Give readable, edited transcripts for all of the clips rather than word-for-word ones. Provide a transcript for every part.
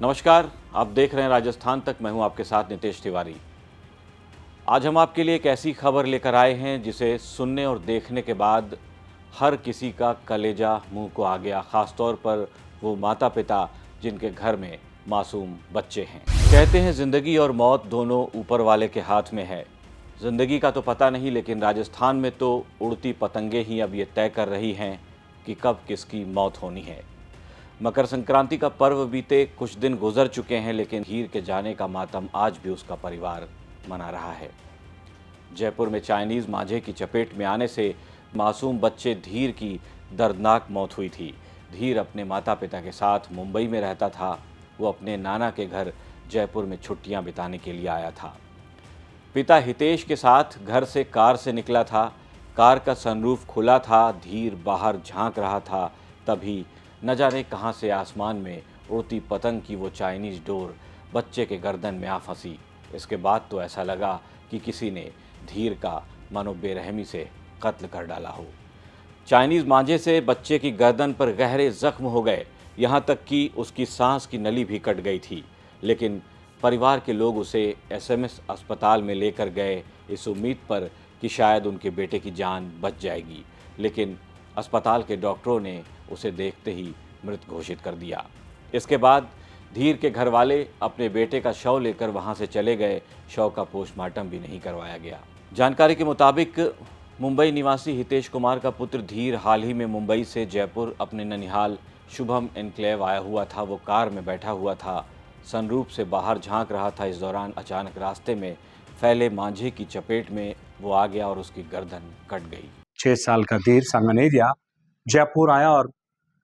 नमस्कार, आप देख रहे हैं राजस्थान तक। मैं हूं आपके साथ नितेश तिवारी। आज हम आपके लिए एक ऐसी खबर लेकर आए हैं जिसे सुनने और देखने के बाद हर किसी का कलेजा मुंह को आ गया, खासतौर पर वो माता पिता जिनके घर में मासूम बच्चे हैं। कहते हैं जिंदगी और मौत दोनों ऊपर वाले के हाथ में है। जिंदगी का तो पता नहीं, लेकिन राजस्थान में तो उड़ती पतंगे ही अब ये तय कर रही हैं कि कब किसकी मौत होनी है। मकर संक्रांति का पर्व बीते कुछ दिन गुजर चुके हैं, लेकिन हीर के जाने का मातम आज भी उसका परिवार मना रहा है। जयपुर में चाइनीज मांझे की चपेट में आने से मासूम बच्चे धीर की दर्दनाक मौत हुई थी। धीर अपने माता पिता के साथ मुंबई में रहता था। वो अपने नाना के घर जयपुर में छुट्टियां बिताने के लिए आया था। पिता हितेश के साथ घर से कार से निकला था। कार का सनरूफ खुला था। धीर बाहर झांक रहा था। तभी न जाने कहां से आसमान में उड़ती पतंग की वो चाइनीज डोर बच्चे के गर्दन में आ फंसी। इसके बाद तो ऐसा लगा कि किसी ने धीर का मानो बेरहमी से कत्ल कर डाला हो। चाइनीज मांझे से बच्चे की गर्दन पर गहरे जख्म हो गए, यहाँ तक कि उसकी सांस की नली भी कट गई थी। लेकिन परिवार के लोग उसे एसएमएस अस्पताल में लेकर गए, इस उम्मीद पर कि शायद उनके बेटे की जान बच जाएगी। लेकिन अस्पताल के डॉक्टरों ने उसे देखते ही मृत घोषित कर दिया। इसके बाद धीर के घर वाले अपने बेटे का शव लेकर वहां से चले गए। शव का पोस्टमार्टम भी नहीं करवाया गया। जानकारी के मुताबिक मुंबई निवासी हितेश कुमार का पुत्र धीर हाल ही में मुंबई से जयपुर अपने ननिहाल शुभम एनक्लेव आया हुआ था। वो कार में बैठा हुआ था, सनरूफ से बाहर झांक रहा था। इस दौरान अचानक रास्ते में फैले मांझे की चपेट में वो आ गया और उसकी गर्दन कट गई। 6 साल का धीर सांगनेरिया जयपुर आया और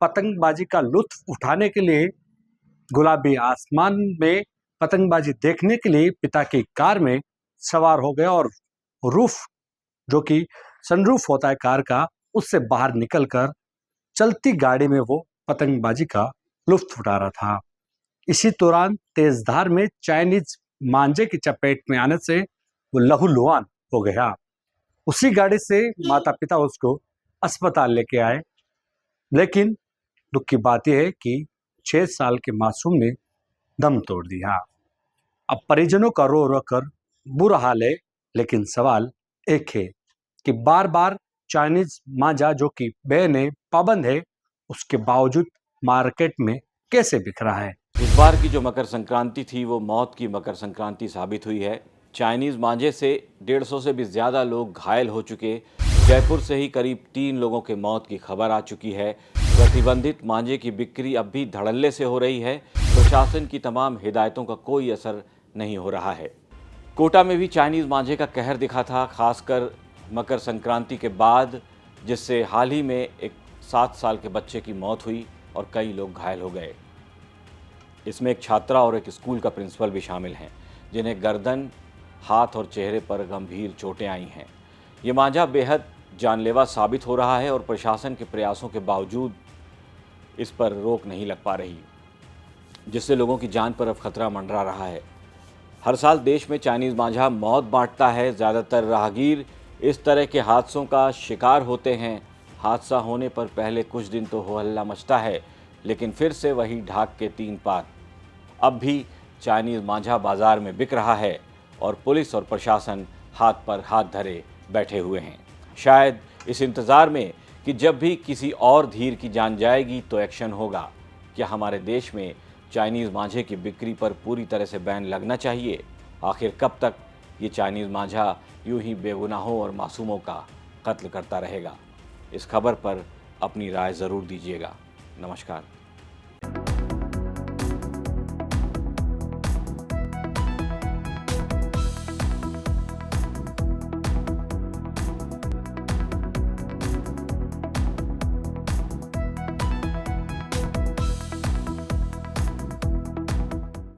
पतंगबाजी का लुत्फ उठाने के लिए गुलाबी आसमान में पतंगबाजी देखने के लिए पिता की कार में सवार हो गया और रूफ, जो कि सनरूफ होता है कार का, उससे बाहर निकलकर चलती गाड़ी में वो पतंगबाजी का लुत्फ उठा रहा था। इसी दौरान तेज धार में चाइनीज मांझे की चपेट में आने से वो लहूलुहान हो गया। उसी गाड़ी से माता पिता उसको अस्पताल लेके आए, लेकिन दुख की बात यह है कि 6 साल के मासूम ने दम तोड़ दिया। अब परिजनों का रो रो कर बुरा हाल है, लेकिन सवाल एक है कि बार बार चाइनीज मांझा, जो कि बैन है, पाबंद है, उसके बावजूद मार्केट में कैसे बिक रहा है। इस बार की जो मकर संक्रांति थी वो मौत की मकर संक्रांति साबित हुई है। चाइनीज मांझे से 150 से भी ज़्यादा लोग घायल हो चुके। जयपुर से ही करीब 3 लोगों के मौत की खबर आ चुकी है। प्रतिबंधित मांझे की बिक्री अब भी धड़ल्ले से हो रही है। प्रशासन की तमाम हिदायतों का कोई असर नहीं हो रहा है। कोटा में भी चाइनीज मांझे का कहर दिखा था, खासकर मकर संक्रांति के बाद, जिससे हाल ही में एक 7 साल के बच्चे की मौत हुई और कई लोग घायल हो गए। इसमें एक छात्रा और एक स्कूल का प्रिंसिपल भी शामिल हैं, जिन्हें गर्दन, हाथ और चेहरे पर गंभीर चोटें आई हैं। ये मांझा बेहद जानलेवा साबित हो रहा है और प्रशासन के प्रयासों के बावजूद इस पर रोक नहीं लग पा रही, जिससे लोगों की जान पर अब खतरा मंडरा रहा है। हर साल देश में चाइनीज मांझा मौत बांटता है। ज़्यादातर राहगीर इस तरह के हादसों का शिकार होते हैं। हादसा होने पर पहले कुछ दिन तो हो हल्ला मचता है, लेकिन फिर से वही ढाक के 3 पात। अब भी चाइनीज मांझा बाजार में बिक रहा है और पुलिस और प्रशासन हाथ पर हाथ धरे बैठे हुए हैं, शायद इस इंतज़ार में कि जब भी किसी और धीर की जान जाएगी तो एक्शन होगा। क्या हमारे देश में चाइनीज़ मांझे की बिक्री पर पूरी तरह से बैन लगना चाहिए? आखिर कब तक ये चाइनीज़ मांझा यूं ही बेगुनाहों और मासूमों का कत्ल करता रहेगा? इस खबर पर अपनी राय ज़रूर दीजिएगा। नमस्कार।